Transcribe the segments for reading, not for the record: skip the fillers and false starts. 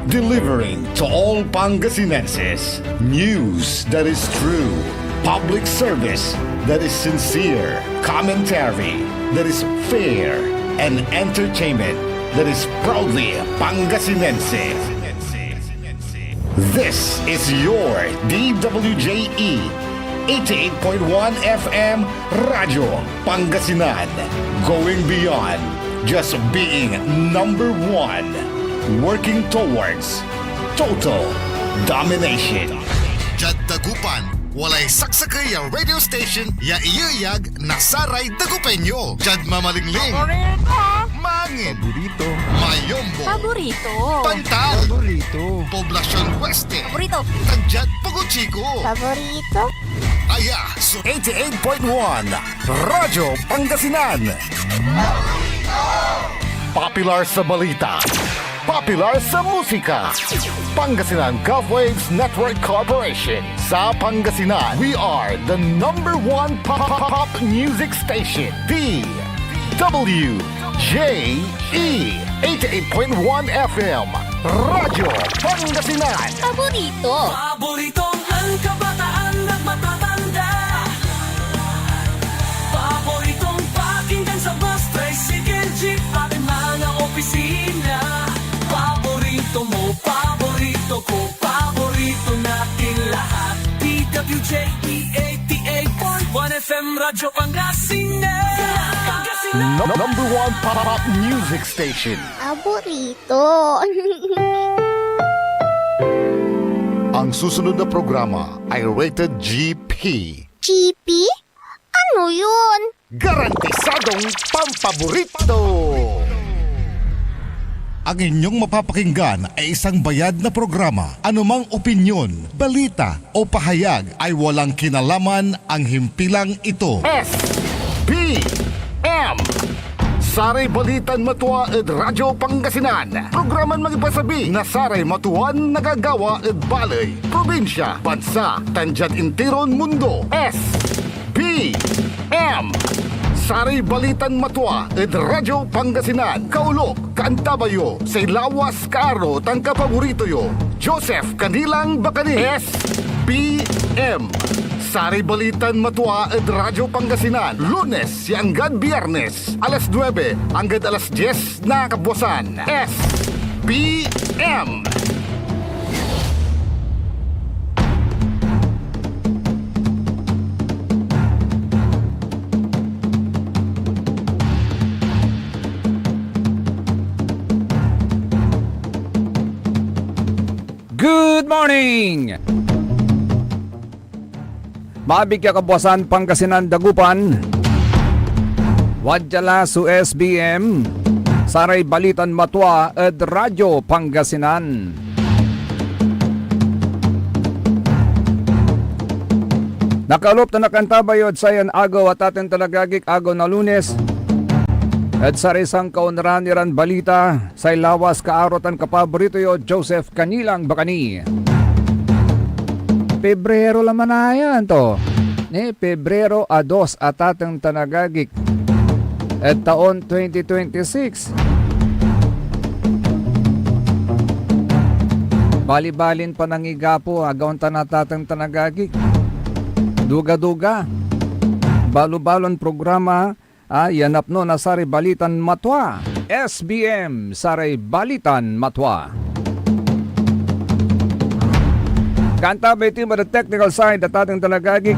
delivering to all Pangasinenses news that is true, public service that is sincere, commentary that is fair, and entertainment that is proudly Pangasinense. This is your DWJE 88.1 FM Radio Pangasinan, going beyond just being number one, working towards total domination. Jad Dagupan, walay saksakay ang radio station ya iyayag nasaray Dagupenyo. Jad mamalingling, mangin, Paborito. mayombo, Paborito. pantal, Paborito. poblasyon weste, Paborito. tagjat Puguchiko, Paborito. aya, so 88.1 Radyo Pangasinan. Popular sa balita, popular sa musika. Pangasinan Golfwaves Network Corporation. Sa Pangasinan, we are the number one pop music station. DWJE 88.1 FM Radyo Pangasinan. Paborito. Paboritong ang kabataan at matatanda. Paboritong pakinggan sa bus, tricycle, jeep at mga opisina. Paborito mo, paborito ko, paborito natin lahat. DWJE 88.1 FM Radyo Pangasinan. Number one pop music station. Paborito. Ang susunod na programa ay rated GP. GP? Ano yun? Garantisadong pampaborito! Ang inyong mapapakinggan ay isang bayad na programa. Anumang opinyon, balita o pahayag ay walang kinalaman ang himpilang ito. SBM Saray Balitan Matwa ed Radyo Pangasinan. Programan magipasabi na Saray Matuan nagagawa ed balay, probinsya, bansa, tanjat intiron mundo. SBM Saray Balitan Matwa ed Radyo Pangasinan. Kaulok, Kaantabayo, sa Lawas Kaaro, tangka paborito yo. Joseph Kanilang Bakani. SBM Saray Balitan Matwa ed Radyo Pangasinan. Lunes hanggang Biyernes, alas 9 hanggang alas 10 na kabuwasan. SBM Good morning! Mabigya kabuasan Pangasinan Dagupan. Wadjala su SBM. Saray Balitan Matwa ed Radyo Pangasinan. Nakalop na nakantabayod sayan agaw at ating talagagik agaw na Lunes. At sa isang kaunraniran balita sa Lawas Kaarotan kapaborito yo Joseph Kanilang Bakani. Pebrero laman na yan to. Pebrero a 2 at ating tanagagik. At taon 2026. Bali-balin pa nangigapo agaw tanatatang tanagagik. Duga-duga. Balo-balon programa. Yanap no na Saray Balitan Matwa. SBM Saray Balitan Matwa. Kanta by team of the technical side at ating talagagik.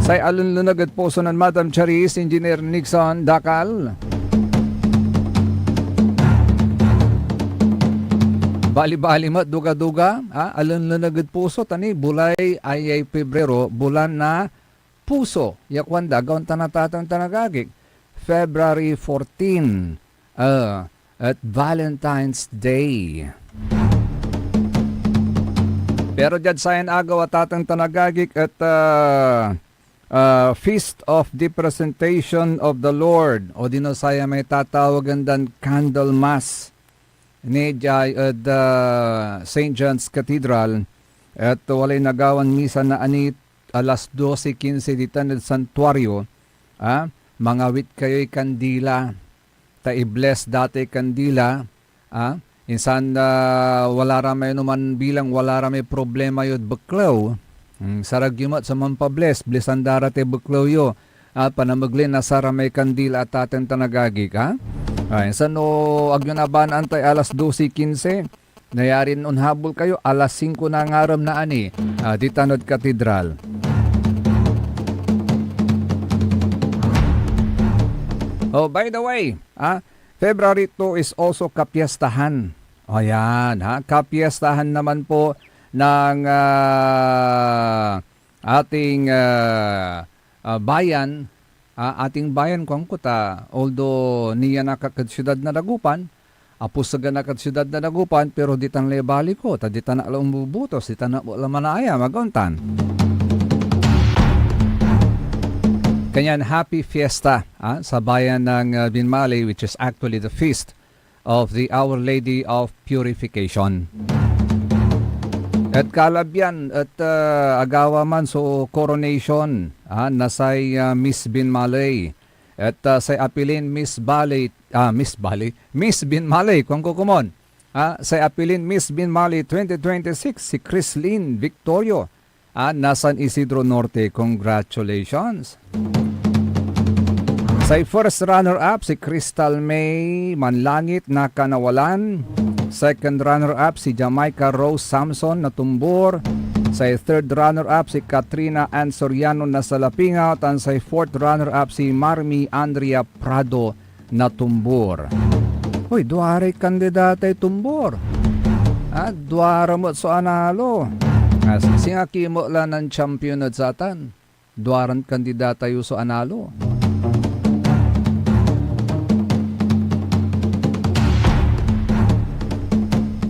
Say alunlunag at puso ng Madam Charis, Engineer Nixon Dakal. Bali-bali mat, duga-duga. Alunlunag at puso, tani, bulay ay Pebrero, bulan na puso. Yakwanda, gawin tanatatang tanagagik. February 14 at Valentine's Day. Pero dyan sayan agaw at atang tanagagik at Feast of the Presentation of the Lord. O dino saya may tatawagan dan Candle Mass ni Jai at St. John's Cathedral. At walay nagawan misa na anit alas 12:15 ditan sa santuario. Mga wit kayo'y kandila. Ta i-bless dati kandila. Insan wala ramay naman bilang wala ramay problema yun baklaw. Sarag yumot sa mampables, blisan darate baklaw yo. Panamaglin na sa ramay kandil at atin tanagagik ha. Insan no agyo na ba antay alas 12:15. Nayarin unhabol kayo alas 5 na ngaram na ani di Tanod Katedral. Oh, by the way, February 2 is also kapiyastahan. O yan, kapiyastahan naman po ng ating bayan. Ating bayan kung kuta, although niya nakakasyudad na Dagupan, apusaga nakasyudad na Dagupan, pero di tan lebali ko, di tan na alam bubutos, di tan na lamanaya, maguntan. Kanyan, happy fiesta sa bayan ng Binmali, which is actually the feast of the Our Lady of Purification. At kalabyan at agawa man so coronation nasay Miss Binmali. At say apilin Miss Binmali kung kukumon. Say apilin Miss Binmali 2026 si Chrislyn Victorio. Nasan Isidro Norte, congratulations. Sa first runner-up si Crystal May Manlangit na Kanawalan. Second runner-up si Jamaica Rose Samson na Tumbor. Sa third runner-up si Katrina Ann Soriano na Salapingaw. At sa fourth runner-up si Marmi Andrea Prado na Tumbor. Uy, duwaray kandidatay Tumbor. Duwara mo so analo. Singaki mo lang ng champion at satan. Duwaran kandidata yu so analo.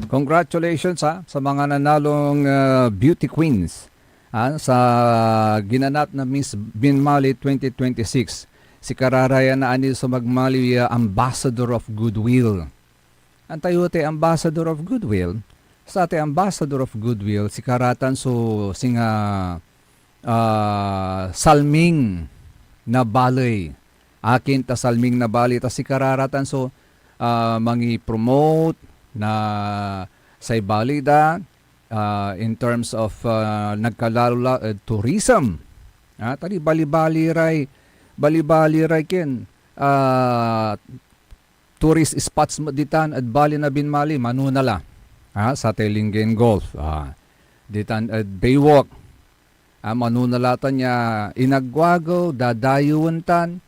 Congratulations sa mga nanalong beauty queens sa ginanap na Miss Binmali 2026. Si Kararaya na anil sa magmali Ambassador of Goodwill. Ang tayo Ambassador of Goodwill. Sa ate Ambassador of Goodwill, si Karatan so singa salming na balay. Akin ta salming na balay. Ta si Kararatan so mangi-promote na sa balida in terms of nagkalala tourism. Tadi bali-bali ray ken tourist spots mo ditan at bali na Binmali manunala. Sa Telingen Golf. Ditan at Baywalk. Manunalatan niya inagwago, dadayuan tan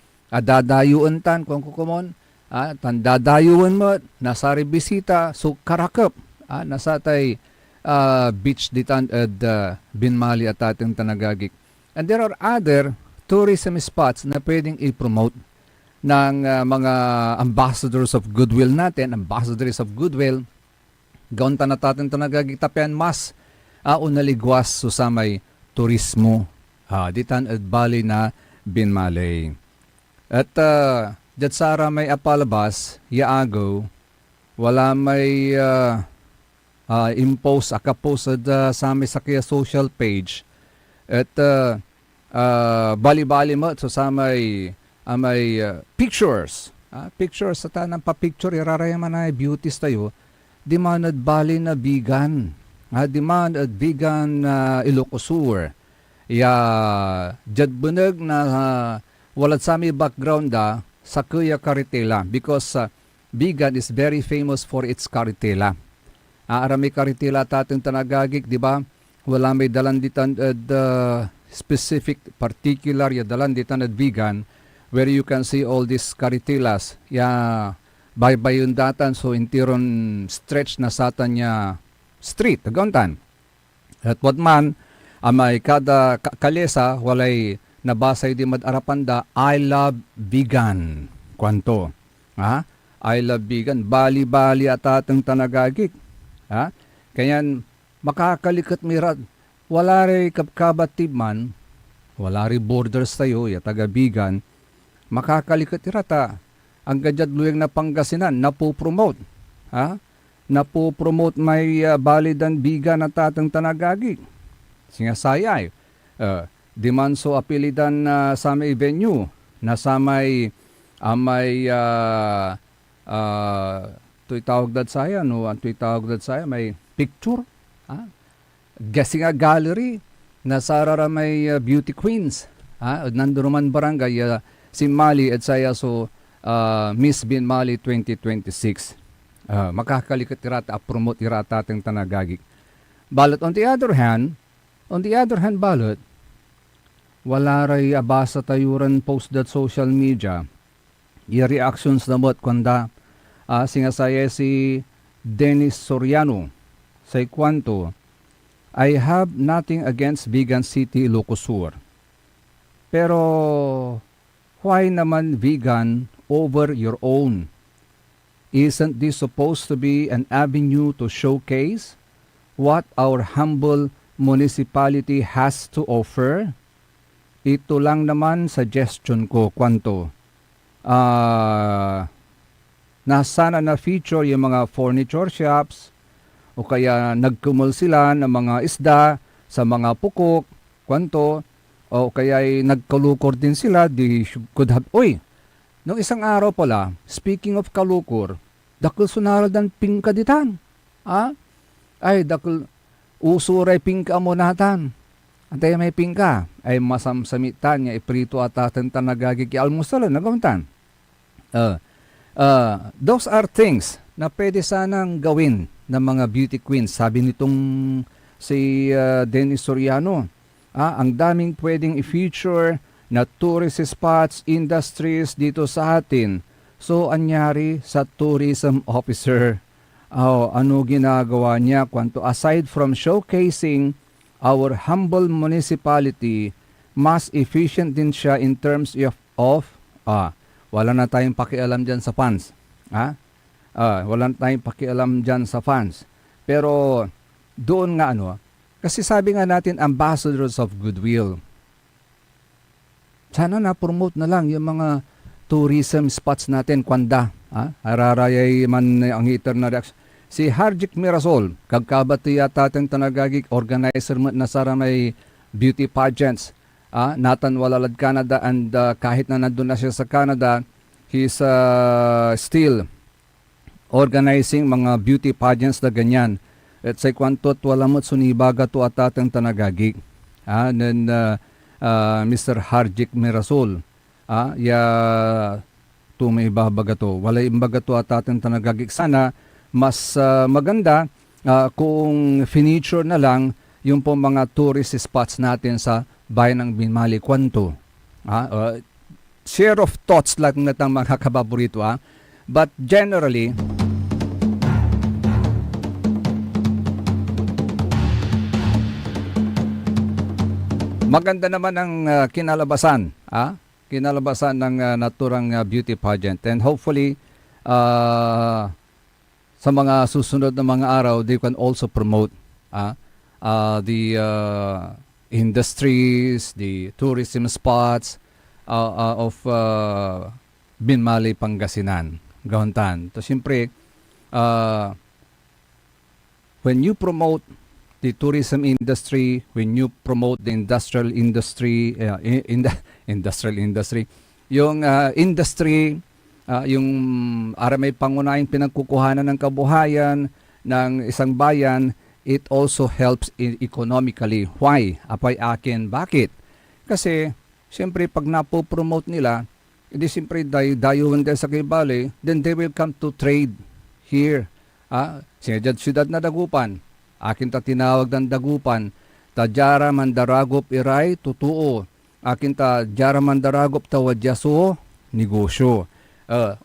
kung kukumon. Tan dadayuan mo, nasa bisita, so karakap. Nasa tay beach ditan at Binmali at ating tanagagik. And there are other tourism spots na pwedeng i-promote ng mga ambassadors of goodwill natin, ambassadors of goodwill. Gaon ta natin tanagagitapian mas unaligwas sa may turismo ditan at bali na Binmali. At jat sara may apalabas yaago wala may impose akapost sa may sakya social page at bali-bali mo sa may pictures pictures sa tanang pa-picture irarayaman na beauties tayo. Demand at bali na vegan. Demand at vegan Ilocosur. Jadbunag na walad sa may background sa Kuya Caritela because vegan is very famous for its Caritela. Arami Caritela tating tanagagik, di ba? Wala may dalanditan at specific particular dalan ditan at vegan where you can see all these Caritelas. Baybayon datan so intiron stretch na satan niya street agontan. At what man may kada kalesa walay nabasay di madarapanda I love vegan kwanto. I love vegan bali-bali at atang tanagagik. Kayan makakalikat mirad wala rin kapkabatib man wala rin borders tayo taga vegan makakalikat irata ang gadjad luyang na Pangasinan napopromote. Napopromote may balidan vegan at tatang tanagagik. Singasayay. Dimanso apilidan sa may venue na sa may Ito'y tawag dad saya, no? Ito'y tawag dad saya, may picture. Guessing a gallery na sarara may beauty queens. Nandun man barangay si Mali at saya so Miss Bin Mali 2026. Makakalikat irata, promote irata ating tanagagik. Balot on the other hand, balot, wala ray abasa tayuran post that social media. I-reactions na bot kwanda singasaya si Dennis Soriano sa ikwanto, I have nothing against Vegan City, Ilocos Sur. Pero why naman vegan over your own? Isn't this supposed to be an avenue to showcase what our humble municipality has to offer? Ito lang naman suggestion ko kwanto. Na sana na feature yung mga furniture shops o kaya nagkumul sila ng mga isda sa mga pukok, kwanto, o kaya nagkalukor din sila, di could have, nung isang araw pala, speaking of kalukor, dakil sunaral dan pingka ditan. Dakil usuray pingka mo natan. Antay may pingka, ay masamsamitan niya, iprito at atin tanagagig almusal, nagawantan. Those are things na pwede sanang gawin ng mga beauty queens. Sabi nitong si Dennis Soriano, ang daming pwedeng i-feature na tourist spots, industries dito sa atin. So, anyari sa tourism officer, ano ginagawa niya? Kwanto aside from showcasing our humble municipality, mas efficient din siya in terms of wala na tayong pakialam dyan sa funds. Wala na tayong pakialam dyan sa funds. Pero doon nga kasi sabi nga natin ambassadors of goodwill. Sana na-promote na lang yung mga tourism spots natin kwanda. Hararayay man ang hitter na reaction. Si Harjik Mirasol, kagkabati yata ating tanagagik organizer na sara may beauty pageants. Nathan Walalad Canada and kahit na nandun na siya sa Canada, he's still organizing mga beauty pageants na ganyan. At sa kwantot wala mo't sunibaga to at ating tanagagik. Mr. Harjik Mirasol, may ibabaga to. Wala imbaga to at ating tanagagik. Sana mas maganda kung feature na lang yung po mga tourist spots natin sa bayan ng Binmali, kwanto. Share of thoughts lang natang mga kababorito. But generally, maganda naman ang kinalabasan. Kinalabasan ng naturang beauty pageant. And hopefully, sa mga susunod na mga araw, they can also promote the industries, the tourism spots of Binmali, Pangasinan, Gauntan. So, siyempre, when you promote the tourism industry, when you promote the industrial industry, yung industry, yung may pangunahing pinagkukuhanan ng kabuhayan ng isang bayan, it also helps economically. Why? Apay akin. Bakit? Kasi, siyempre, pag napopromote nila, hindi siyempre dayuhan din sa Quibali, then they will come to trade here. Siyadad na Dagupan. Akin ta tinawag ng Dagupan. Tajara mandaragop iray, tutuo. Akin ta jara mandaragop tawadyaso, negosyo.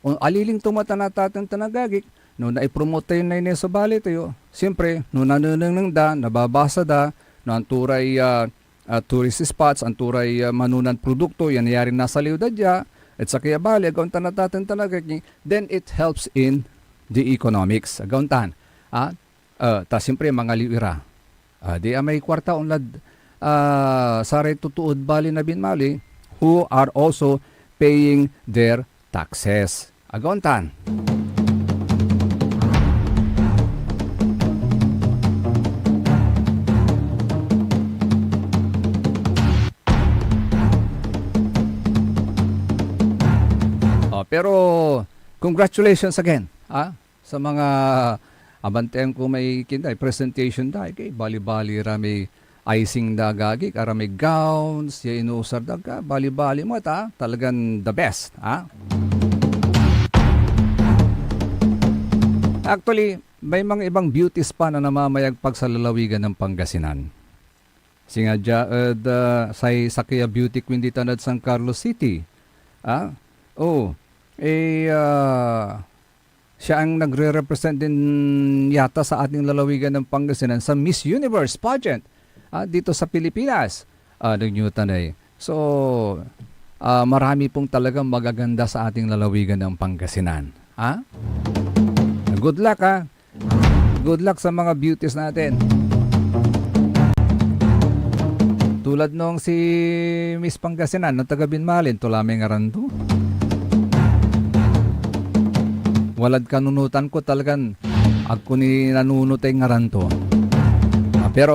Aliling tumatanatatin tanagagik, no naipromote tayo na sa bali tayo. Siyempre, no nanunang da, nababasa da, no ang turay tourist spots, ang turay manunan produkto, yan nangyari nasa liwda dya, at sa kaya bali, agaw tanatatin tanagagik, then it helps in the economics. Agaw tan. Ta siyempre, mga liwira. Di may kwarta unlad saray tutuod bali na Binmali who are also paying their taxes. Agontan. Pero congratulations again sa mga abantean ko may kinday presentation da kay bali-bali ra may icing da gagi ara may gowns ya inusar da ka bali-bali mo ta talagang the best ha. Actually, may mga ibang beauties pa na namamayagpag sa lalawigan ng Pangasinan. Singadya say Sakya Beauty Queen dito na San Carlos City. Siya ang nagre-represent din yata sa ating lalawigan ng Pangasinan sa Miss Universe pageant dito sa Pilipinas. Nag-Newton. So, marami pong talagang magaganda sa ating lalawigan ng Pangasinan. Good luck ha. Good luck sa mga beauties natin. Tulad nung si Miss Pangasinan ng taga Binmalin, tulamay nga ranto. Walad kanunutan ko talagang ako ni nanunutay nga ranto. Pero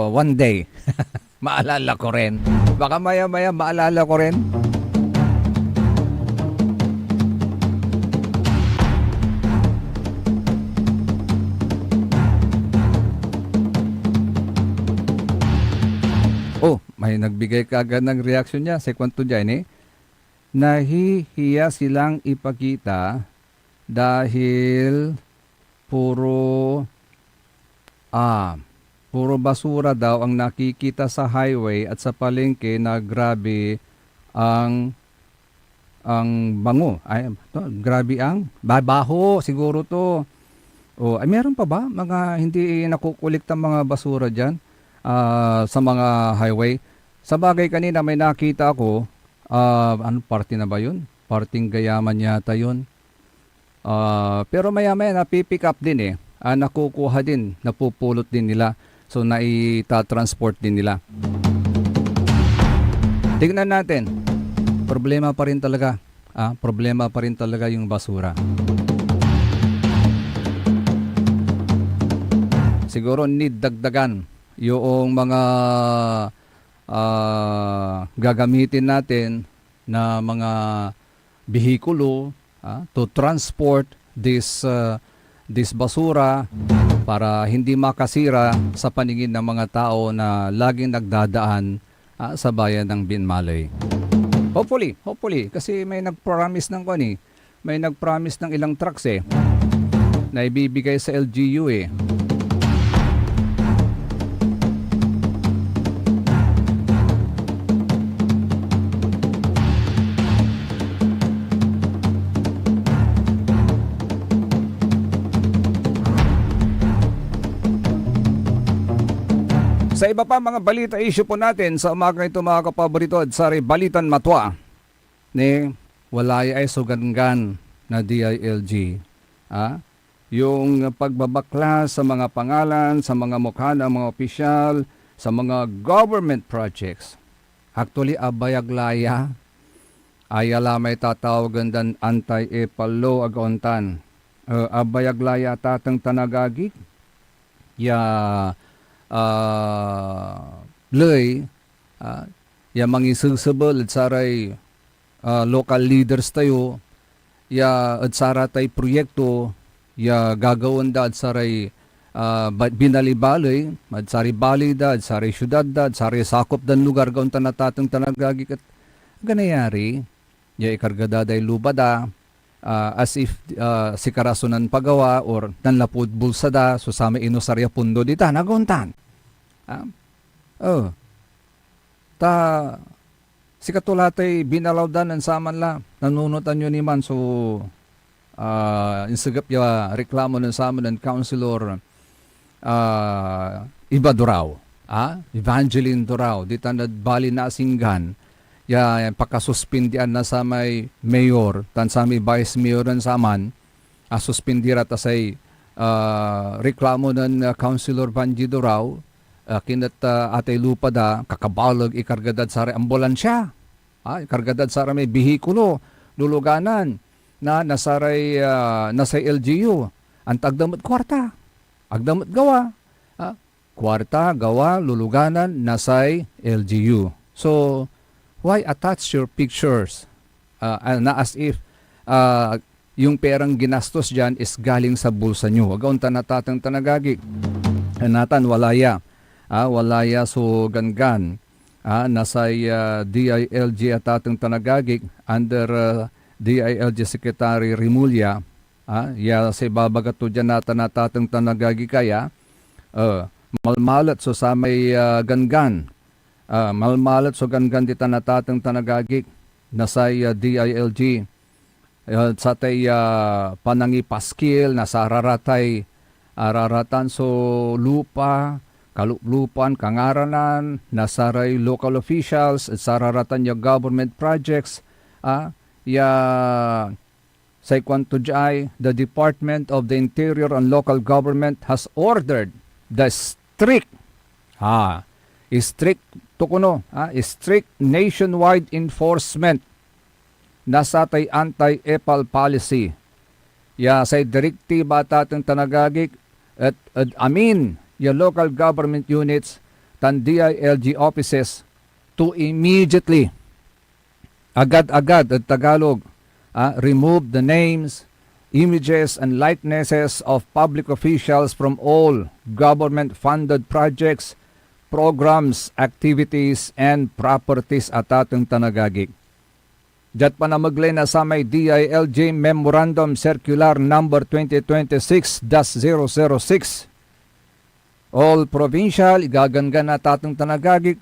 one day, maalala ko rin. Baka maya-maya maalala ko rin. May nagbigay kaagad ng reaction niya sa kwento dyan nahihiya silang ipakita dahil puro basura daw ang nakikita sa highway at sa palengke na grabe ang bango. Grabe ang babaho siguro to. Meron pa ba mga hindi nakukulikta mga basura dyan sa mga highway? Sa bagay kanina may nakita ako, ano party na ba yun? Parting Gayaman yata yun. Pero maya-maya napipick up din nakukuha din, napupulot din nila. So naita-transport din nila. Tingnan natin. Problema pa rin talaga. Problema pa rin talaga yung basura. Siguro need dagdagan yung mga gagamitin natin na mga bihikulo to transport this basura para hindi makasira sa paningin ng mga tao na laging nagdadaan sa bayan ng Binmalay. Hopefully kasi may nag-promise ng may nag-promise ng ilang trucks na ibibigay sa LGU Sa iba pa mga balita issue po natin sa umaga ito mga kapaborito at sa Balitan Matwa walay ay sugangan na DILG. Yung pagbabaklas sa mga pangalan, sa mga mukha ng mga opisyal, sa mga government projects. Actually, abayaglaya ay alamay tatawagan dan anti-epalo agontan. Abayaglaya tatang tanagagik lay ya mangisusubol at saray local leaders tayo ya at sara tay proyekto ya gagawin da at saray binalibalay at sari bali da at sari syudad da at sari sakop dan lugar gaon tanatatang tanagagik at ganayari ya ikargada day lubada as if si karasunan pagawa or nanlapod bulsada so sa may inosarya pundo dita naguntan. Si katulatay binalawdan ng saman la nanunutan nyo ni man so insagap ya reklamo ng saman ng councilor Iba Durao Evangeline Durao dita na bali na singgan ya pakasuspindian na sa may mayor tan sa may vice mayor ng saman suspindira ta say reklamo ng councilor Vanji Durao kinat atay lupa da kakabalag ikargadad sa ambulansya ikargadad sa may bihikulo luluganan na nasay LGU ang tagdamot kwarta agdamot gawa kwarta gawa luluganan nasay LGU. So why attach your pictures na as if yung perang ginastos dyan is galing sa bulsa nyo. Agaon natatang tanagagi. Natan walaya. Walaya so gangan. Nasa DILG at atang tanagagi under DILG Secretary Rimulya. Sa ibabagat to dyan natatang tanagagi kaya malmalat so sa may gangan. Malmalat so gangan di natatang tanagagi nasa DILG. Sa tay panangi paskil na sa araratan so lupa, kaluplupan, kangaranan, nasaray local officials, at sararatan yung government projects, sa kwanto jay, the Department of the Interior and Local Government has ordered the strict nationwide enforcement nasa tay anti-EPAL policy. Sa direktiba tatang tanagagik at amin yung local government units tan DILG offices to immediately agad-agad at Tagalog remove the names, images, and likenesses of public officials from all government-funded projects, programs, activities, and properties at atong tanagagik. Diyan pa na maglay na sa may DILG Memorandum Circular Number 2026-006. All provincial, igaganggan na tatong tanagagik,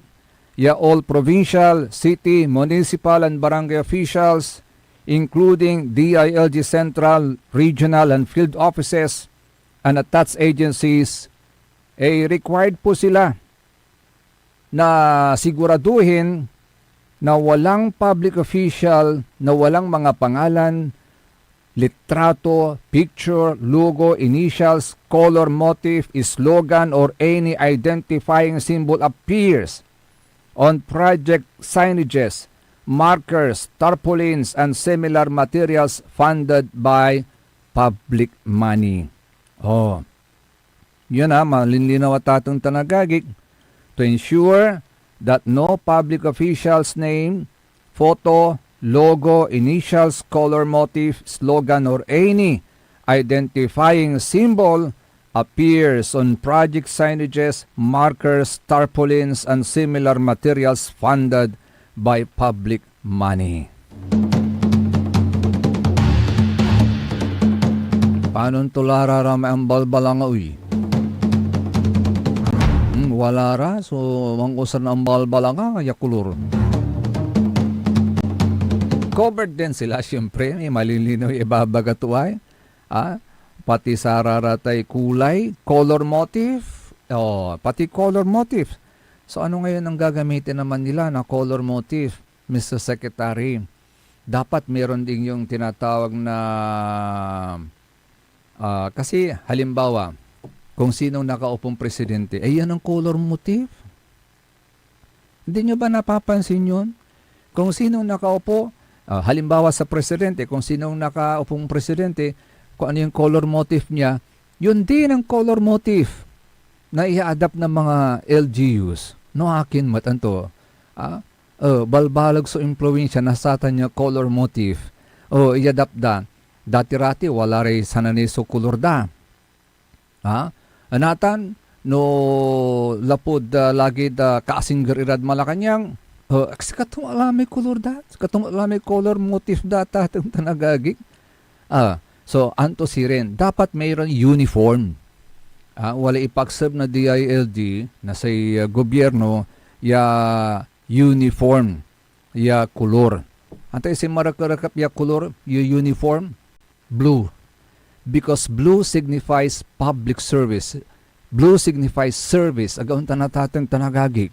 all provincial, city, municipal, and barangay officials, including DILG Central, Regional, and Field Offices, and attached agencies, required po sila na siguraduhin na walang public official, na walang mga pangalan, litrato, picture, logo, initials, color, motif, slogan, or any identifying symbol appears on project signages, markers, tarpaulins, and similar materials funded by public money. Yun malinlinaw at atong tanagagik to ensure that no public official's name, photo, logo, initials, color, motif, slogan, or any identifying symbol appears on project signages, markers, tarpaulins, and similar materials funded by public money. Paano tulararama ang balbalanga uy? Wala ra, so mangusan ang balbalanga, yakulur. Covered din sila, siyempre, may malilinaw ibabagatuay. Pati sa raratay kulay, color motif, pati color motif. So ano ngayon ang gagamitin naman nila na color motif, Mr. Secretary? Dapat meron din yung tinatawag na, kasi halimbawa, kung sinong nakaupong presidente, yan ang color motif. Hindi nyo ba napapansin yun? Kung sinong nakaupo, halimbawa sa presidente, kung sinong nakaupong presidente, kung ano yung color motif niya, yun din ang color motif na i-adapt ng mga LGUs. No akin matanto. Balbalag so impluensya, nasatan niya color motif. I-adapt da. Dati-rati, wala rin sananiso color da. Anatan, no lapod lagi da kaasing garirad Malacanang, katong alamay color da, katong alamay color motif da tatang tanagagik. So, anto siren, dapat mayroon uniform. Wala ipagsab na DILG na sa gobyerno ya uniform, ya color. Antay si marakarakap ya color, ya uniform, blue. Because blue signifies public service. Blue signifies service. Agaon natatang tanagagik.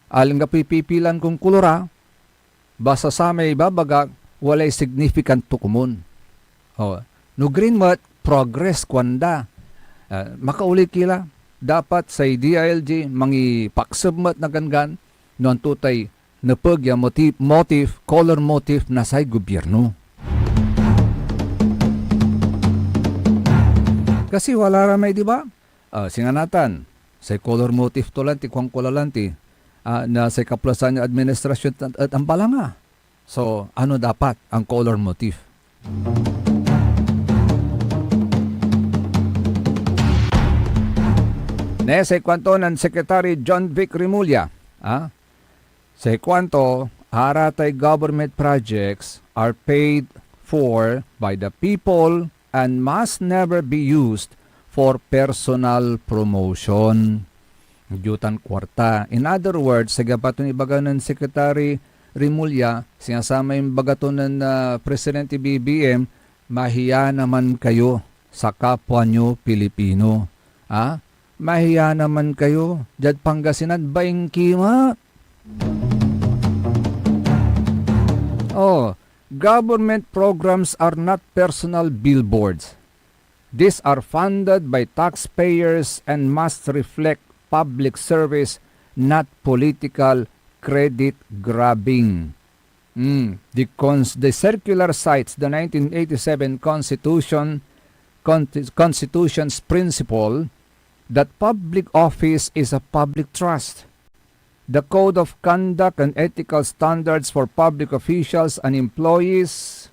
Aling nga pipipilan kong kulura, basta sa may babagak, walay significant tukumon. No green mat, progress kwanda. Makauli kila, dapat sa DILG, mangi paksabmat na gangan, noon tutay, napag ya motif, color motif na sa gobyerno. Kasi wala ramay, di ba? Singanatan, sa color motif to lang, tikwang kulalanti, na sa kaplasan ng administrasyon at ang balanga. So, ano dapat ang color motif? Sa kwanto ng Secretary John Vic Rimulya, sa kwanto, haratay government projects are paid for by the people and must never be used for personal promotion. Jutan kwarta. In other words, sa gabato ni baga ng Secretary Rimulya, sinasama yung bagato ng Presidente BBM, mahiya naman kayo sa kapwa nyo Pilipino. Mahiya naman kayo. Diyad Pangasinan, baing kima. Government programs are not personal billboards. These are funded by taxpayers and must reflect public service, not political credit grabbing. The circular cites the 1987 Constitution's principle that public office is a public trust. The Code of Conduct and Ethical Standards for Public Officials and Employees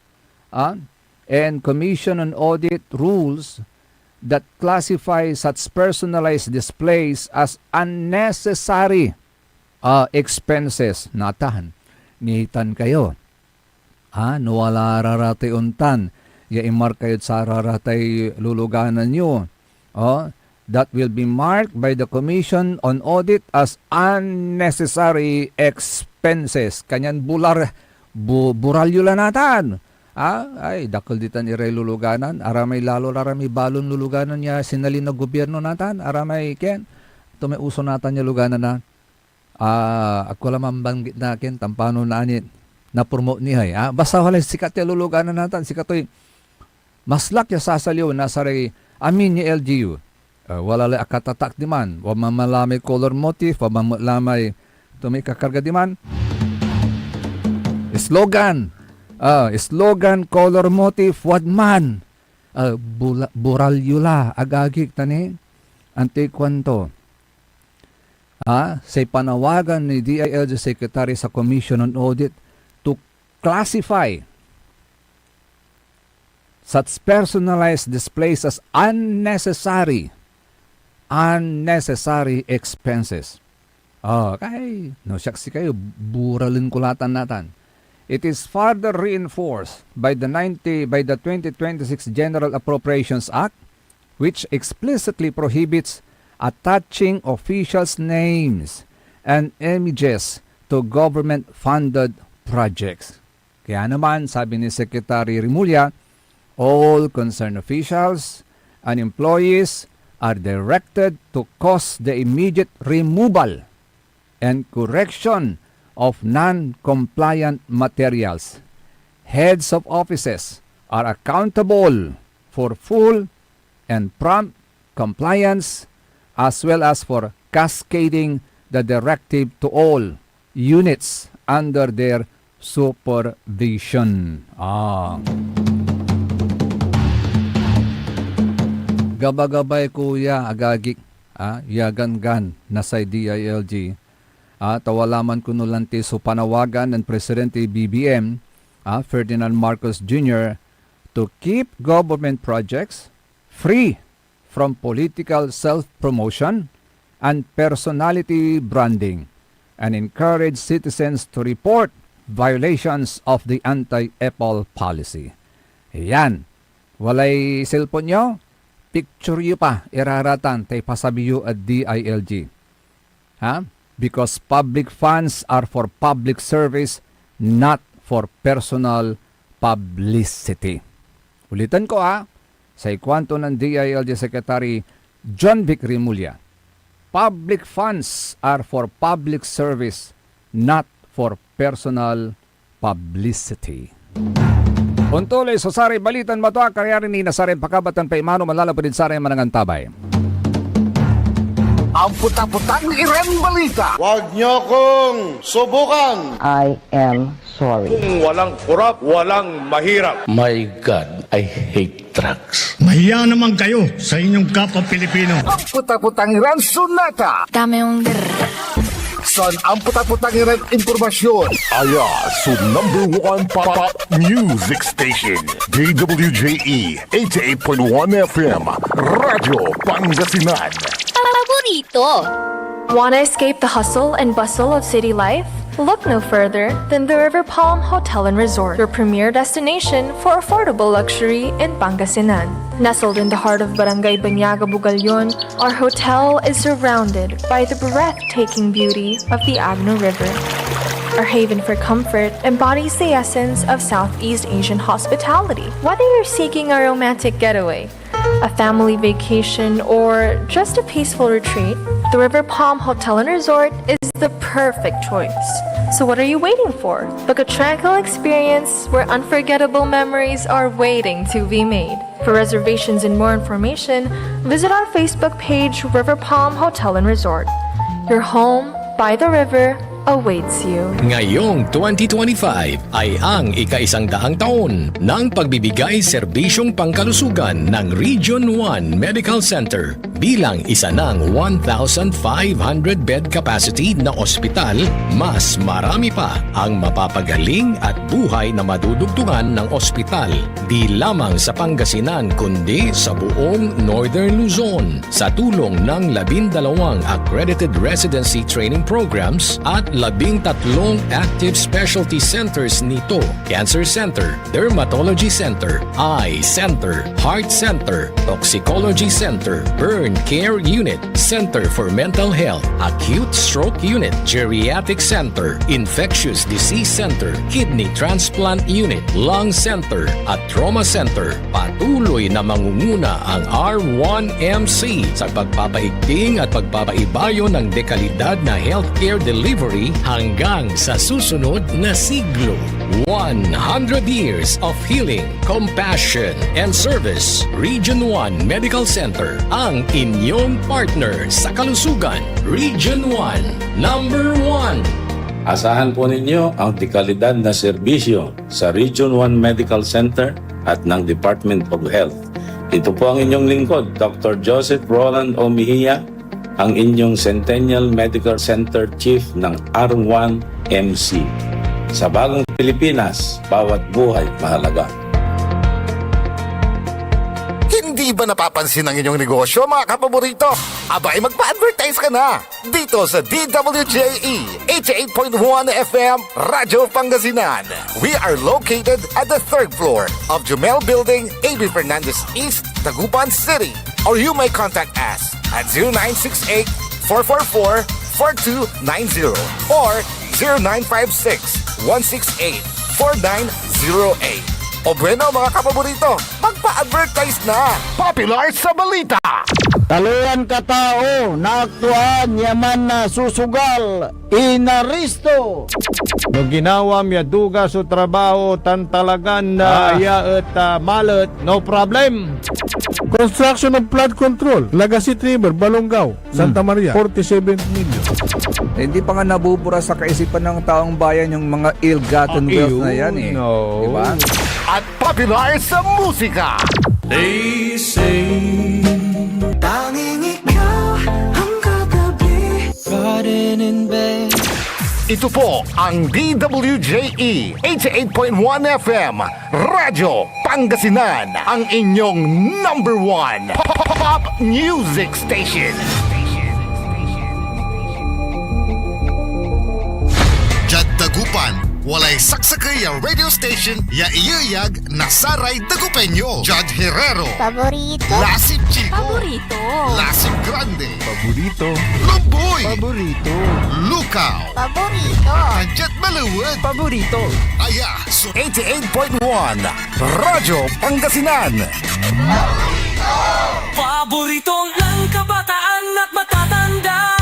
and Commission on Audit rules that classify such personalized displays as unnecessary expenses. Natahan, nihitan kayo. Nuwala raratay untan. Yaimar kayo sa raratay luluganan nyo. That will be marked by the Commission on Audit as unnecessary expenses. Kanyan buralyo lang natin. Dakol ditan iray luluganan. Aramay lalo laramay balon luluganan niya sinalin na gobyerno natin. Aramay ken. Ito may uso natin niya luganan na. Ako lamang banggit na ken. Tampano na anit. Na-promote niya. Basta wala sikat niya luluganan natin. Sikatoy. Maslak ya sasaliw na saray amin ni LGU. Wala lang akatatak di man. Wamalamay color motif. Wamalamay may kakarga di man. Slogan. Slogan, color motif, wadman. Buralyula, agagik tani. Ante kwanto. Say panawagan ni DILG Secretary sa Commission on Audit to classify such personalized displays as unnecessary expenses. No syaksi kayo, buralin kulatan natin. It is further reinforced by the 2026 General Appropriations Act, which explicitly prohibits attaching officials' names and images to government-funded projects. Kaya naman, sabi ni Secretary Rimulya, all concerned officials and employees are directed to cause the immediate removal and correction of non-compliant materials. Heads of offices are accountable for full and prompt compliance as well as for cascading the directive to all units under their supervision. Gabagabay kuya agagik yagan-gan na sa DILG. Tawalaman ko nulanti so panawagan ng Presidente BBM Ferdinand Marcos Jr. to keep government projects free from political self-promotion and personality branding and encourage citizens to report violations of the anti-EPOL policy. Yan. Walay cellphone nyo? Picture yu pa, iraratan, tay pasabiyo at DILG. Because public funds are for public service, not for personal publicity. Ulitan ko sa ikwanto ng DILG Secretary John Vic Rimulya. Public funds are for public service, not for personal publicity. Untuloy sa Saray Balitan Matwa, karyarin ni Nasarin Pakabatan pa imano malalapodin Saray Manangantabay. Ang puta-putang Iran Balita. Huwag niyo kong subukan. I am sorry. Kung walang kurap, walang mahirap. My God, I hate drugs. Mahiya naman kayo sa inyong kapwa Pilipino. Ang puta-putang Iran Sunata. Dame un San ang putat-putang informasyon. Aya, so number 1 pop music station. DWJE 88.1 FM. Radyo Pangasinan. Paborito. Want to escape the hustle and bustle of city life? Look no further than the River Palm Hotel and Resort, your premier destination for affordable luxury in Pangasinan. Nestled in the heart of Barangay Banyaga, Bugalyon, our hotel is surrounded by the breathtaking beauty of the Agno River. Our haven for comfort embodies the essence of Southeast Asian hospitality. Whether you're seeking a romantic getaway, a family vacation, or just a peaceful retreat, the River Palm Hotel and Resort is the perfect choice. So what are you waiting for? Book a tranquil experience where unforgettable memories are waiting to be made. For reservations and more information, visit our Facebook page, River Palm Hotel and Resort. Your home by the river awaits you. Ngayong 2025 ay ang ika-100 taon ng pagbibigay serbisyong pangkalusugan ng Region 1 Medical Center bilang isa ng 1,500 bed capacity na ospital. Mas marami pa ang mapapagaling at buhay na madudugtungan ng ospital di lamang sa Pangasinan kundi sa buong Northern Luzon sa tulong ng 12 accredited residency training programs at 13 active specialty centers nito: Cancer Center, Dermatology Center, Eye Center, Heart Center, Toxicology Center, Burn Care Unit, Center for Mental Health, Acute Stroke Unit, Geriatric Center, Infectious Disease Center, Kidney Transplant Unit, Lung Center at Trauma Center. Patuloy na mangunguna ang R1MC sa pagpapaigting at pagpapaibayo ng dekalidad na healthcare delivery hanggang sa susunod na siglo. 100 years of healing, compassion, and service. Region 1 Medical Center, ang inyong partner sa kalusugan. Region 1, number 1. Asahan po ninyo ang dekalidad na serbisyo sa Region 1 Medical Center at ng Department of Health. Ito po ang inyong lingkod, Dr. Joseph Roland O. Mejia, ang inyong Centennial Medical Center Chief ng R1MC. Sa bagong Pilipinas, bawat buhay mahalaga. Hindi ba napapansin ang inyong negosyo, mga kapaborito? Abay, magpa-advertise ka na dito sa DWJE 88.1 FM Radyo Pangasinan. We are located at the 3rd floor of Jumel Building, A.B. Fernandez East, Dagupan City. Or you may contact us at 0968-444-4290 or 0956-168-4908. O bueno, mga kapaborito, magpa-advertise na! Popular sa balita! Taluan ka tao, naaktuan, yaman na susugal, inaristo. No ginawa miya duga sa trabaho tan talagan na at malat, no problem. Construction of flood control, Lagasit River, Balongaw, Santa Maria, 47 million. Hindi pa nga nabubura sa kaisipan ng taong bayan yung mga ill-gotten wealth na yan eh. No. Diba? At popular sa musika! They say tanging ikaw ang kagabi pa rin in bed. Ito po ang DWJE 88.1 FM Radyo Pangasinan, ang inyong number 1 pop music station. Jad Dagupan, walay saksakay a radio station ya iyayag na saray Dagupeño. Jad Herrero, Paborito. Lasip Chico, Paborito. Lasip Grande, Paborito. Lumboy, Paborito. Lukaw, Paborito. Jet Maluwad, Paborito. Aya, so 88.1 Radyo Pangasinan. Paborito ng kabataan at matatanda.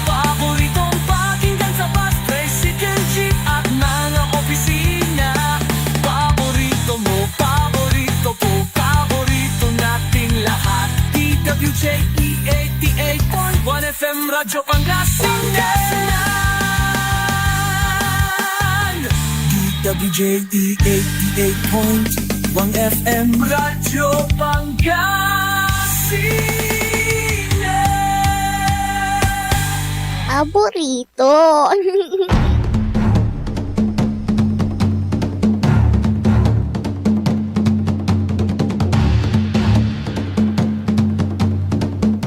Paboritong pakinggan sa bus, tricycle, jeep at mga opisina. Paborito mo, paborito ko, paborito nating lahat. DWJE 88.1 FM Radyo Pangasinan. DWJE 88.1 FM Radyo Pangasinan. Paborito.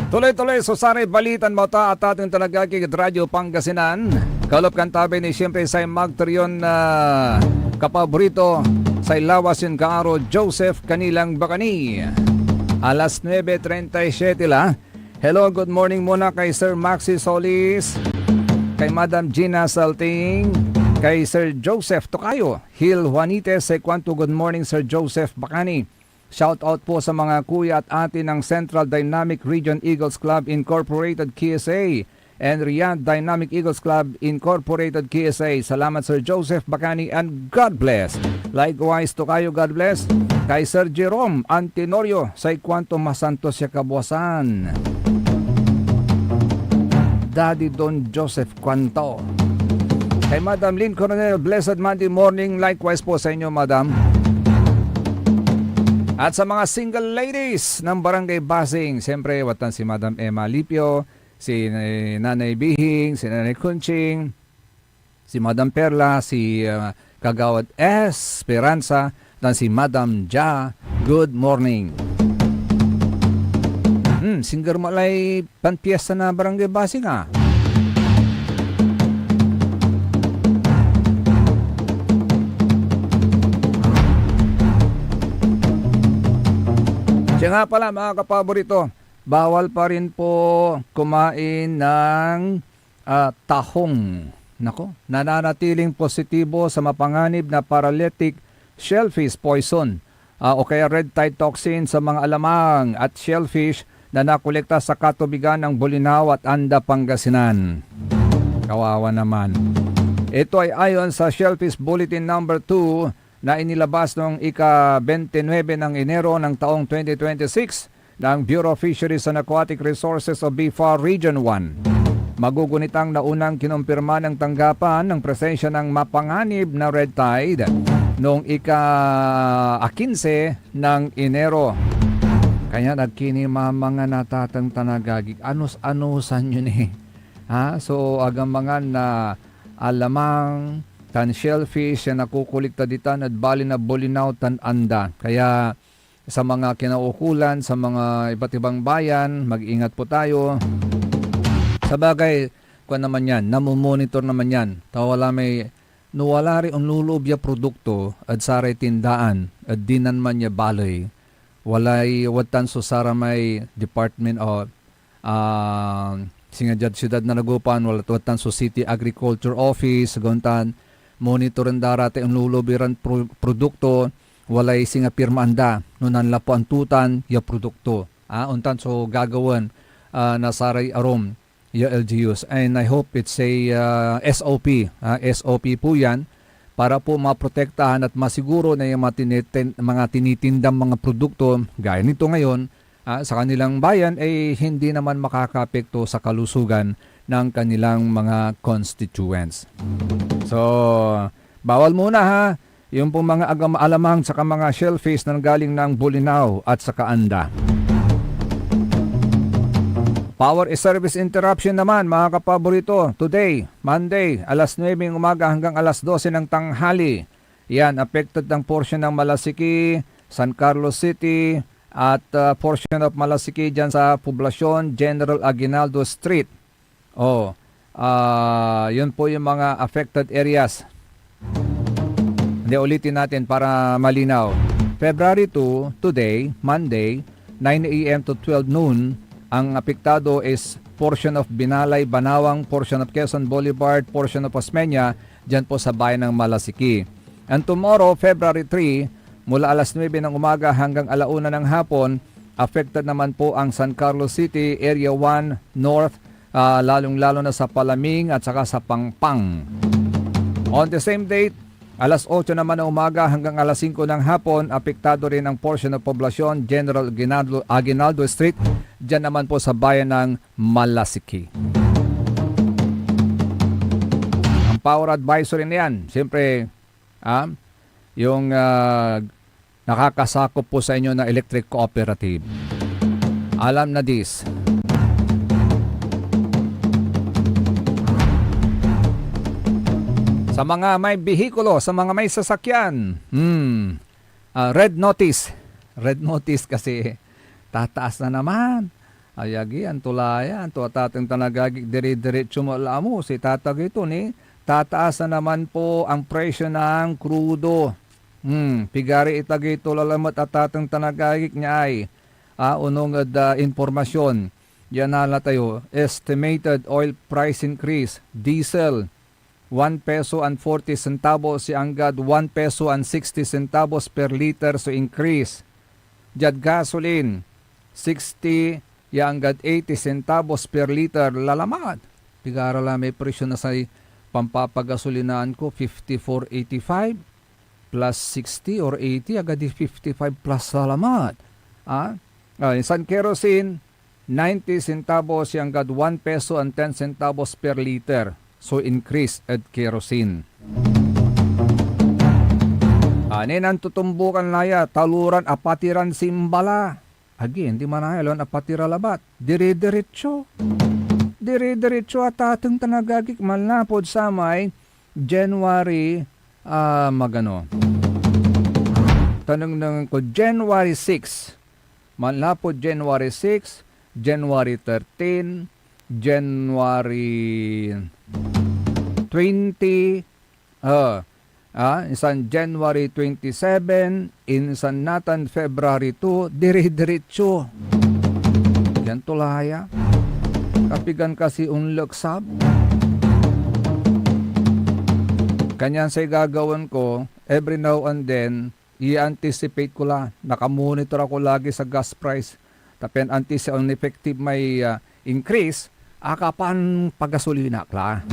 Tuloy-tuloy so sari balitan mo ta at ating talagagig at Radyo Pangasinan. Kalop kantabi ni siyempre sa magteriyon na kapaborito sa ilawas yung kaaro Joseph Kanilang Bakani. Alas 9:37 la. Hello, good morning muna kay Sir Maxi Solis, kay Madam Gina Salting, kay Sir Joseph Tocayo, Hil Juanites, say kwanto good morning Sir Joseph Bakani. Shout out po sa mga kuya at ate ng Central Dynamic Region Eagles Club Incorporated KSA and Riyadh Dynamic Eagles Club Incorporated KSA. Salamat Sir Joseph Bakani and God bless. Likewise to kayo, God bless. Kay Sir Jerome Antinorio, say kwanto masanto siya kabuasan. Daddy Don Joseph Kwanto. Kay Madam Lynn Coronel, blessed Monday morning. Likewise po sa inyo, Madam. At sa mga single ladies ng Barangay Basing, siyempre watan si Madam Emma Lipio, si Nanay Bihing, si Nanay Kunching, si Madam Perla, si Kagawad Esperanza, dan si Madam Ja. Good morning. Singer malay panpiesta na Barangay Basing ah. Siya nga pala mga kapaborito, bawal pa rin po kumain ng tahong. Nako, nananatiling positibo sa mapanganib na paralytic shellfish poison o kaya red tide toxin sa mga alamang at shellfish na nakolekta sa katubigan ng Bolinao at Anda, Pangasinan. Kawawa naman. Ito ay ayon sa Shellfish Bulletin number 2 na inilabas noong ika-29 ng Enero ng taong 2026 ng Bureau of Fisheries and Aquatic Resources of BIFAR Region 1. Magugunitang naunang kinumpirma ng tanggapan ng presensya ng mapanganib na red tide noong ika-15 ng Enero. Kaya nagkini mga natatang tanagagig. Anos-anosan yun eh. So agamangan na alamang tan shellfish na nakukulikta ditan at bali na Bolinao tan Anda. Kaya sa mga kinaukulan, sa mga iba't ibang bayan, mag-ingat po tayo. Sa bagay, kung naman yan, namumonitor naman yan. Tawala may nuwala rin ang lulubya produkto at saray tindaan at dinan man niya balay. Walay watan so sara may department o singa siyudad na nagupan, watan so city agriculture office, guntan monitorin darate ang lulubiran produkto, walay singa pirmaanda, nunan lapo ang tutan, ya produkto. Untan so gagawin na saray arom, ya LGUs. And I hope it's a SOP. SOP po yan para po maprotektahan at masiguro na yung mga tinitindang mga produkto, gaya nito ngayon, sa kanilang bayan ay hindi naman makakapekto sa kalusugan ng kanilang mga constituents. So, bawal muna ha, yung pong mga alamang sa mga shellfish na galing ng Bolinao at sa Anda. Power service interruption naman mga kapaborito. Today, Monday, alas 9 ng umaga hanggang alas 12 ng tanghali. Yan, affected ng portion ng Malasiki, San Carlos City, at portion of Malasiki dyan sa poblasyon General Aguinaldo Street. Yun po yung mga affected areas. Hindi, ulitin natin para malinaw. February 2, today, Monday, 9 a.m. to 12 noon, ang apektado is portion of Binalay, Banawang, portion of Quezon Boulevard, portion of Osmeña, dyan po sa bayan ng Malasiki. And tomorrow, February 3, mula alas 9 ng umaga hanggang alauna ng hapon, affected naman po ang San Carlos City, Area 1 North, lalong-lalo na sa Palaming at saka sa Pangpang. On the same date, alas 8 naman ng umaga hanggang alas 5 ng hapon, apektado rin ang portion ng poblasyon General Aguinaldo Street, dyan naman po sa bayan ng Malasiki. Ang power advisory na yan, siyempre, yung nakakasakop po sa inyo na electric cooperative. Alam na this. Sa mga may bihikulo, sa mga may sasakyan, red notice. Red notice kasi tataas na naman. Ayagi, ang tulayan, tuwatatang tanagagig dire-diretso mo mo, si tatag ito ni, tataas na naman po ang presyo ng krudo. Pigari itagi ito lalamat at tatang tanagagig niya ay, unong informasyon, yan na tayo, estimated oil price increase, diesel, 1 peso and 40 centavos si anggad 1 peso and 60 centavos per liter so increase. Jad gasoline, 60 yanggad 80 centavos per liter lalamat. Pigara la may presyo na sa pampapagasolinaan ko 54.85 plus 60 or 80 agad 55 plus lalamat. San kerosene 90 centavos yanggad 1 peso and 10 centavos per liter. So increase at kerosene. Anin tutumbukan laya taluran apatiran simbala. Again, di manayalon apatira labat. Dire-diretso. Dire-diretso at atong tanagagik malnapod sa may January magano. Tanong nang ko January 6. Malnapod January 6, January 13, January 20, insan January 27, insan natan February 2, dire-diretso. Yan tulaya. Kapigan kasi unlaksab. Kanyan say gagawin ko, every now and then, i-anticipate ko lang. Nakamonitor ako lagi sa gas price. Tapi anticipate on effective may increase, akapan pagasolina kla.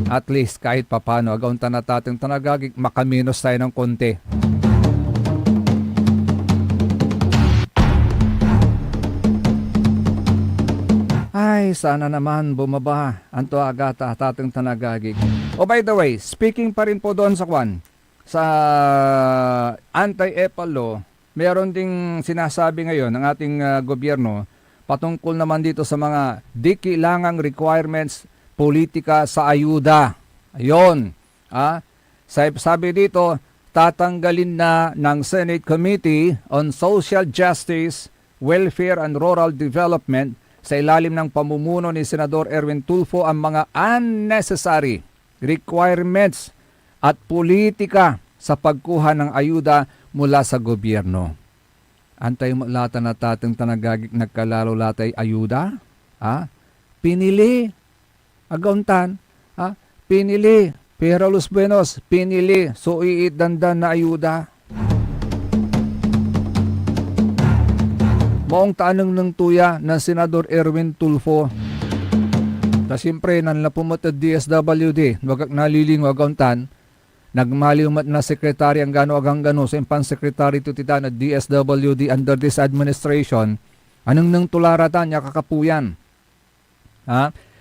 At least kahit papano, agaw tanatating tanagagig, makaminos tayo ng konti. Ay, sana naman bumaba. Anto agata tating tanagagig. Oh, by the way, speaking pa rin po doon sa kwan, sa anti-EPAL law, meron ding sinasabi ngayon ng ating gobyerno patungkol naman dito sa mga di kailangang requirements politika sa ayuda. Ayun. Sabi dito, tatanggalin na ng Senate Committee on Social Justice, Welfare and Rural Development sa ilalim ng pamumuno ni Senador Erwin Tulfo ang mga unnecessary requirements at politika sa pagkuha ng ayuda mula sa gobyerno. Antay mo lata na tatang tanagagik nagkalalo latay ayuda? Pinili. Agauntan. Pinili. Pero los buenos, pinili. So iidandan na ayuda. Maong tanong ng tuya ng Senador Erwin Tulfo. Siyempre, nanlapumot at DSWD. Wagak naliling agauntan. Nagmaliw mat na sekretary ang gano agang gano sa impan sekretary to titan at DSWD under this administration. Anong nang tularatan niya kakapuyan?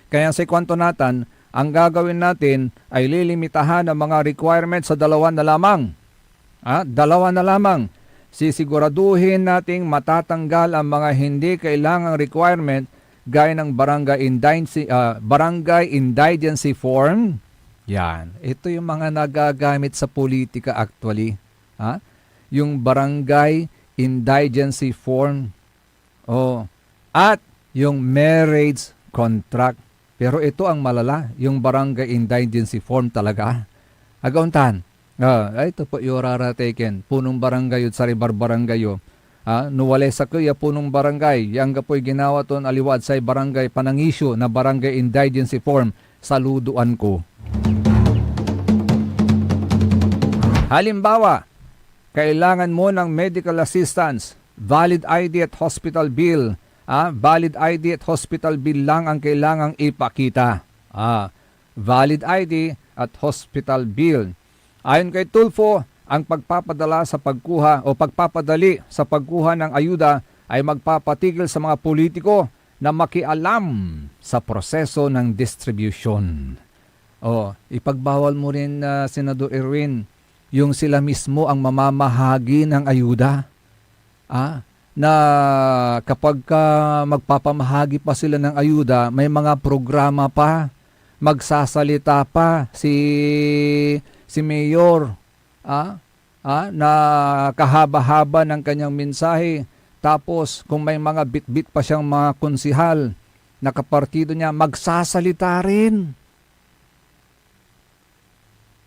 Kaya sa kwanto natan, ang gagawin natin ay lilimitahan ang mga requirements sa dalawa na lamang. Dalawa na lamang. Sisiguraduhin nating matatanggal ang mga hindi kailangang requirement gaya ng barangay indigency form. Yan. Ito yung mga nagagamit sa politika actually. Yung barangay indigency form. At yung marriage contract. Pero ito ang malala, yung barangay indigency form talaga. Agauntan. Ito po yung rarataken. Punong barangay yun, saribar barangay yun. Nuwale sa kuya punong barangay. Yang gapoy ginawa ton aliwad sa barangay panangisyo na barangay indigency form. Saluduan ko. Halimbawa, kailangan mo ng medical assistance, valid ID at hospital bill. Valid ID at hospital bill lang ang kailangang ipakita. Valid ID at hospital bill. Ayon kay Tulfo, ang pagpapadala sa pagkuha o pagpapadali sa pagkuha ng ayuda ay magpapatigil sa mga politiko na makialam sa proseso ng distribution. Ipagbawal mo rin, Senador Erwin, yung sila mismo ang mamamahagi ng ayuda. Na kapag magpapamahagi pa sila ng ayuda, may mga programa pa. magsasalita pa si Mayor na kahaba-haba ng kanyang mensahe. Tapos kung may mga bit-bit pa siyang mga konsihal na kapartido niya, magsasalita rin.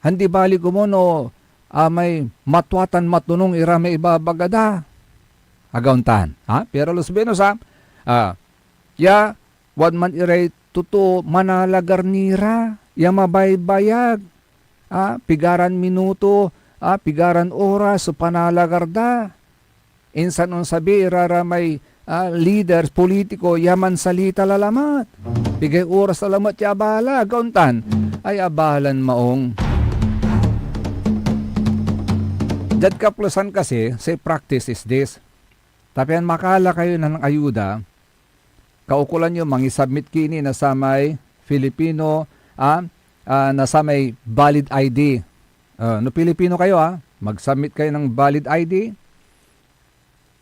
Handi bali kumono may matwatan matunong ira may ibabagada. Agauntan. Pero los benos ya wan man iray tuto manalagar nira. Ya mabaybayag. Pigaran minuto, pigaran oras so panalagarda. Insan on sabi irara may leaders, politiko, yaman salita lalamat. Bigay oras lalamat ya abala. Agauntan. Ay abalan maong. Dad kaplusan kasi, say practice is this. Tapian makala kayo na ng ayuda, kaukulan nyo mangisubmit kini na sa may Filipino, na sa may valid ID. No Pilipino kayo magsubmit kayo ng valid ID.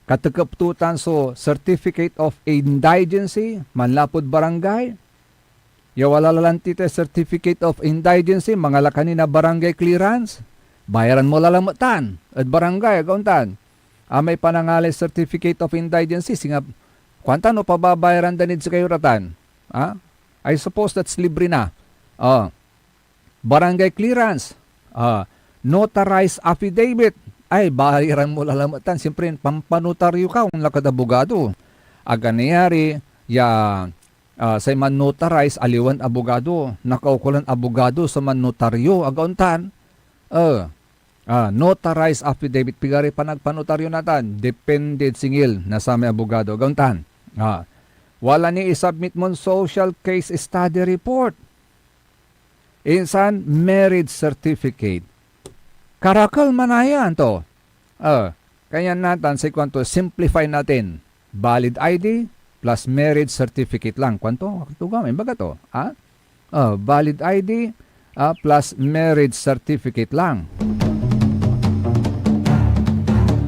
Katukaptutan so Certificate of Indigency, manlapod barangay. Yawala lalantite Certificate of Indigency, mga lakani na barangay clearance. Bayaran mo lalamatan at barangay, agauntan. May panangalay Certificate of Indigency, singa, kwanta no pababayaran danid sa kayo ratan? I suppose that's libre na. Barangay clearance, notarized affidavit, ay bayaran mo lalamatan. Siyempre, pampanotaryo ka kung lakad abogado. Aganayari, sa man notarized, aliwan abogado, nakaukulan abogado sa man notaryo, agauntan. Notarized affidavit, pigari pa nagpanotaryo natin, depended singil na sa may abogado. Gauntan. Wala ni isubmit mon social case study report. Insan, marriage certificate. Karakal manayan to. Kaya natin, sa kwanto, simplify natin. Valid ID plus marriage certificate lang. Kwanto? Tugamay, baga to? Valid ID plus marriage certificate lang.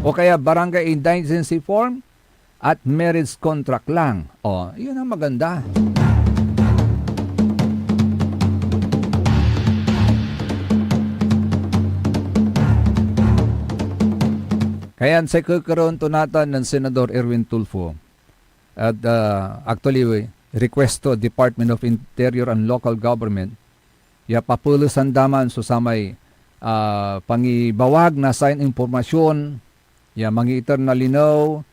O kaya barangay indigency form at marriage contract lang. Yun ang maganda. Kaya sa kakaroon to natin ng Senador Erwin Tulfo at actually request to Department of Interior and Local Government papulusan daman so sa may pangibawag na sign informasyon mangiiter na linaw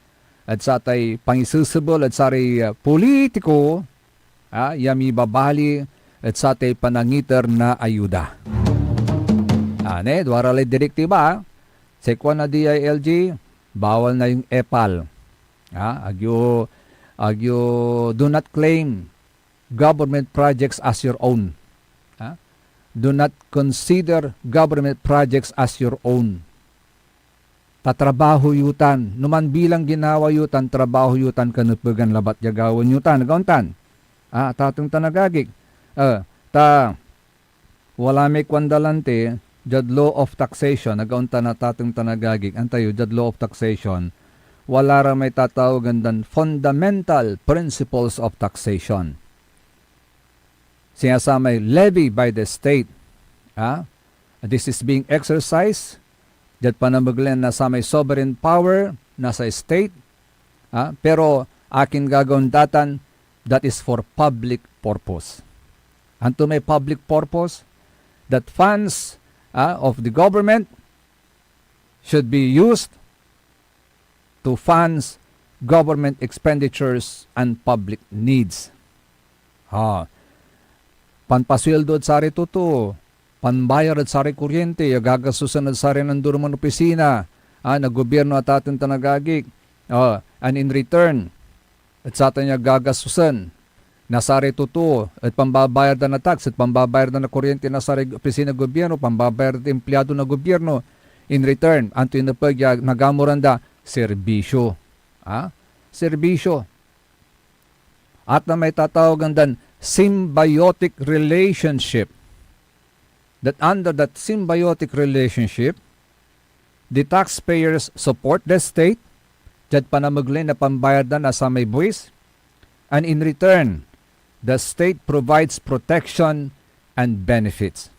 at sa tay pangisusubol at sa politiko mi babali at sa tay panangiter na ayuda. Dwara lay direktiba sa na DILG bawal na yung EPAL. Agyo do not claim government projects as your own. Do not consider government projects as your own. Tatrabaho yutan. Numan bilang ginawa yutan, trabaho yutan kanupugan labat yagawan yutan. Gauntan. Tatong tanagagig. Wala may kwandalante, jad law of taxation. Nagauntan na tatong tanagagig. Antayo, jad law of taxation. Wala ra may tatawagan dan fundamental principles of taxation. Sinasamay levy by the state. This is being exercised. Diyan pa namaglan na sa may sovereign power na sa state. Pero akin gagawin datan, that is for public purpose. Anto may public purpose, that funds of the government should be used to funds government expenditures and public needs. Panpasweldo at sari tuto, panbayar at sari kuryente, gagasusan at sari ng durumang opisina, na gobyerno at atin tanagagig, and in return, at sa atin niya gagasusan, na sari tuto, at pambabayar na tax, at pambabayar na kuryente na sari opisina gobyerno, pambabayar na empleyado na gobyerno, in return, anto yung napagya, nagamuranda, serbisyo. Serbisyo. At na may tatawagan dan, symbiotic relationship. That under that symbiotic relationship, the taxpayers support the state, jad panamaglin na pambayad na sa may buwis, and in return, the state provides protection and benefits.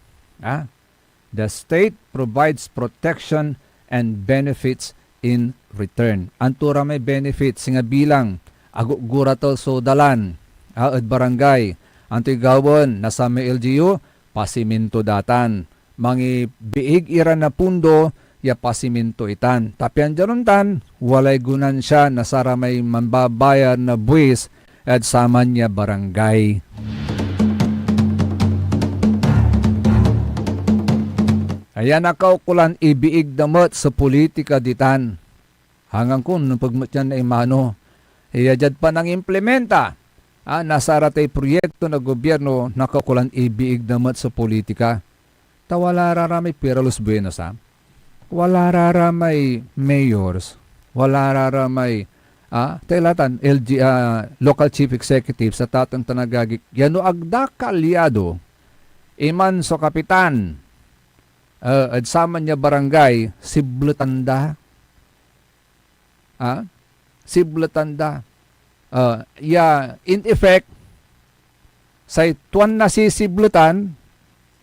The state provides protection and benefits in return. Antura may benefits nga bilang agugura tol so dalan at barangay. Antoy gawon nasa may LGU pasiminto datan. Mangi biig ira na pundo ya pasiminto itan. Tapian jaruntan walay gunan siya nasara may mambabayar na buwis at sama niya barangay. Ayan nakaukulan ibiig damot sa politika ditan. Hanggang kun nung pagmatyan na imano. Iyajad pa nang implementa. Nasara tay proyekto na gobyerno nakaukulan ibiig damot sa politika. Wala raramay Piralos Buenos Wala raramay mayors. Wala raramay tailatan local chief executive sa tatang tanagagik. Yano agda kalyado. Iman so kapitan. At sama niya barangay, sibletanda. Sibletanda. In effect, say tuwan na si sibletan,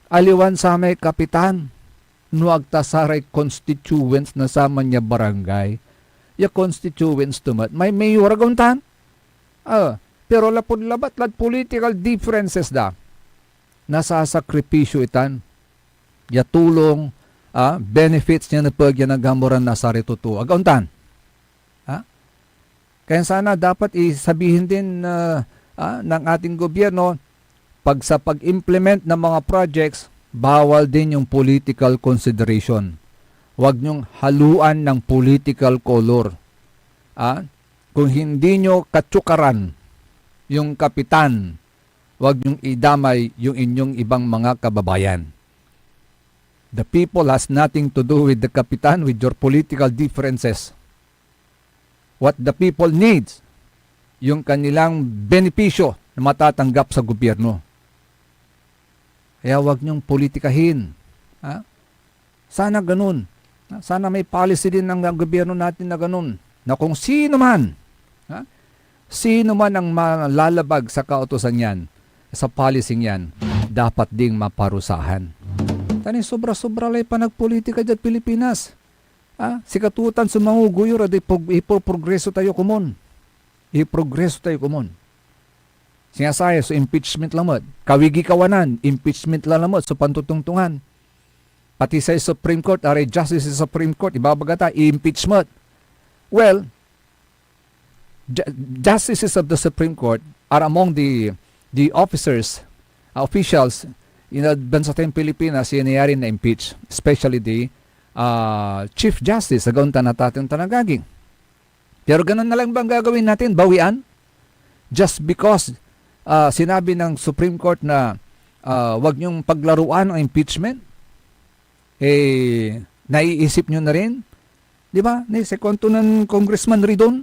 aliwan sa may kapitan. No agtasaray constituents na sama niya barangay. Ya constituents tumat. May mayor aguntan. Pero lapod labat lat political differences da. Nasasakripisyo itan. Ya tulong, benefits niya na pag yan nagamuran na sa ritutu. Agauntan. Kaya sana dapat isabihin din ng ating gobyerno, pag sa pag-implement ng mga projects, bawal din yung political consideration. Huwag niyong haluan ng political color. Kung hindi nyo katsukaran yung kapitan, huwag niyong idamay yung inyong ibang mga kababayan. The people has nothing to do with the kapitan, with your political differences. What the people needs, yung kanilang benepisyo na matatanggap sa gobyerno. Kaya huwag niyong politikahin. Sana ganun. Sana may policy din ng gobyerno natin na ganun. Na kung sino man ang malalabag sa kautusan yan, sa policy yan, dapat ding maparusahan. Tani sobra-sobra lay pa nagpolitika dyan Pilipinas. Sikatutan sumanguguyur at ipoprogreso tayo kumon. Iprogreso tayo kumon. Sinasaya so impeachment lamot. Kawigi kawanan, impeachment lamot so pantutungtungan. Pati sa Supreme Court, Justice sa Supreme Court, ibabagata, impeachment. Well, justices of the Supreme Court are among the officers, officials in bansa tayong Pilipinas, sinayari na impeach, especially the Chief Justice, agauntan na tatang tanagaging. Pero ganun na lang bang gagawin natin? Bawian? Just because sinabi ng Supreme Court na wag niyong paglaruan ang impeachment, naiisip nyo na rin? Di ba? Sa kwento ng Congressman Ridon,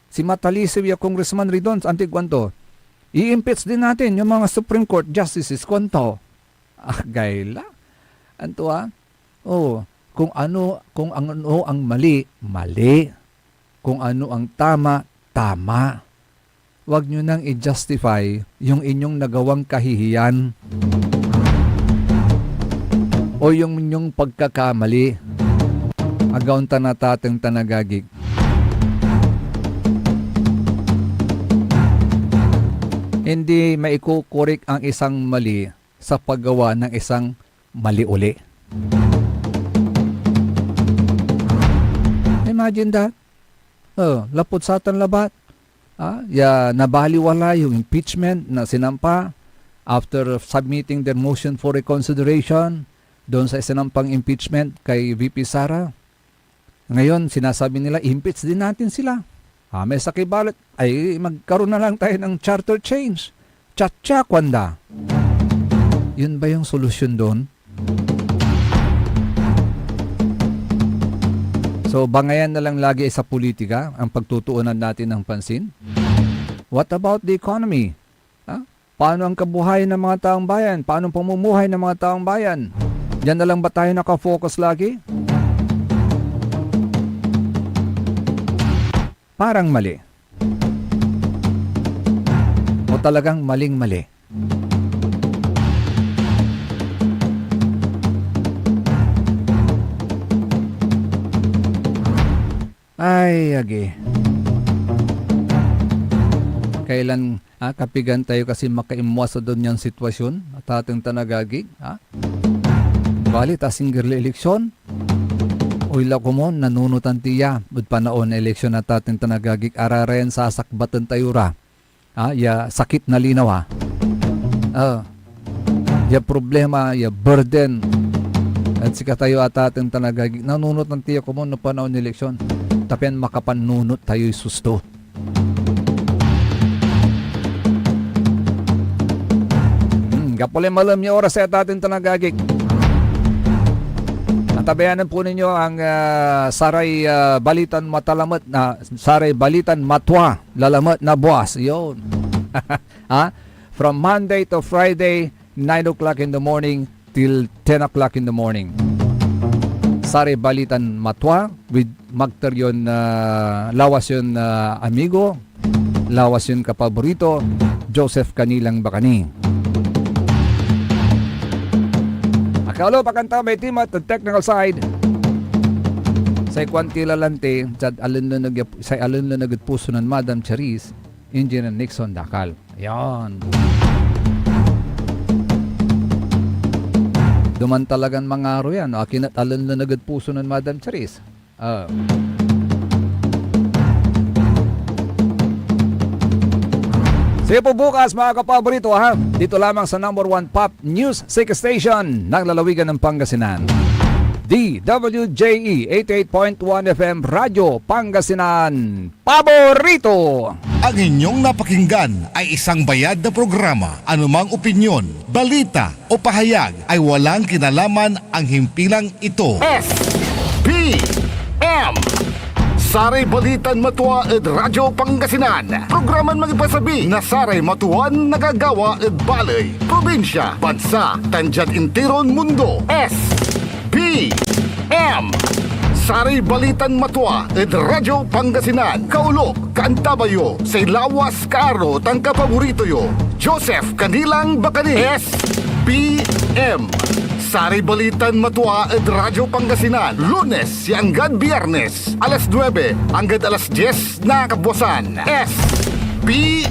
si Matalisew yung Congressman Ridon, antig kwanto, i-impeach din natin yung mga Supreme Court justices. Kwanto? Gayla. Anto kung ano ang mali, mali. Kung ano ang tama, tama. Huwag nyo nang i-justify yung inyong nagawang kahihiyan o yung inyong pagkakamali. Agaunta na tatang tanagagig. Hindi maikukurik ang isang mali sa paggawa ng isang mali uli. Imagine that. Lapot sa atan labat. Nabaliwala yung impeachment na sinampa after submitting their motion for reconsideration doon sa sinampang impeachment kay VP Sara. Ngayon, sinasabi nila, impeach din natin sila. May sakibalot, ay magkaroon na lang tayo ng charter change. Tsa-tsa, kwanda. Yun ba yung solusyon doon? So, bangayan na lang lagi sa politika ang pagtutuunan natin ng pansin? What about the economy? Paano ang kabuhayan ng mga taong bayan? Paano ang pamumuhay ng mga taong bayan? Diyan na lang ba tayo nakafocus lagi? Parang mali. O talagang maling-mali. Ay, agi. Kailan kapigan tayo kasi makaimwas sa doon yung sitwasyon at ating tanagagig? Bali, tasing girli eleksyon. Uyla ko mo, nanunutan tiya. Bud panaon na eleksyon at ating tanagagig. Araren sasakbatan tayo ra. Ya sakit na linaw ya problema, ya burden. At sika tayo at ating tanagagig. Nanunutan tiya ko mo na panaon na eleksyon. Tapian makapanunot tayo'y susto. Kapulay malam niya oras sa ating tanagagig. Natabayanan po ninyo ang saray balitan matalamat na saray balitan matwa lalamat na buwas. Yun. From Monday to Friday, 9 o'clock in the morning till 10 o'clock in the morning. Saray balitan matwa with magter yun lawas yun amigo, lawas yun kapaborito, Joseph Kanilang Bakani. Akalo pakanta may team at the technical side. Say kwanti lalante, alin na nagpuso ng Madam Charis, Engineer Nixon Dakal. Ayan. Duman talagang mga aro yan. Akin at alin na nagpuso ng Madam Charis. Sige po bukas mga kapaborito dito lamang sa number 1 pop news sick station ng lalawigan ng Pangasinan. DWJE 88.1 FM Radyo Pangasinan Paborito. Ang inyong napakinggan ay isang bayad na programa. Anumang opinyon, balita o pahayag ay walang kinalaman ang himpilang ito. SPM Saray Balitan Matwa ed Radyo Pangasinan. Programan magipasabi na Saray Matuan nagagawa ed balay, probinsya, bansa, tanjad intiron mundo. SBM Saray Balitan Matwa ed Radyo Pangasinan. Kaulok, Kaantabayo, say lawas kaaro tang kapaborito yo. Joseph Kanilang Bakani. SBM Saray Balitan Matwa ed Radyo Pangasinan. Lunes hanggang Biyernes, alas 9 hanggang alas 10 na kabuwasan. SBM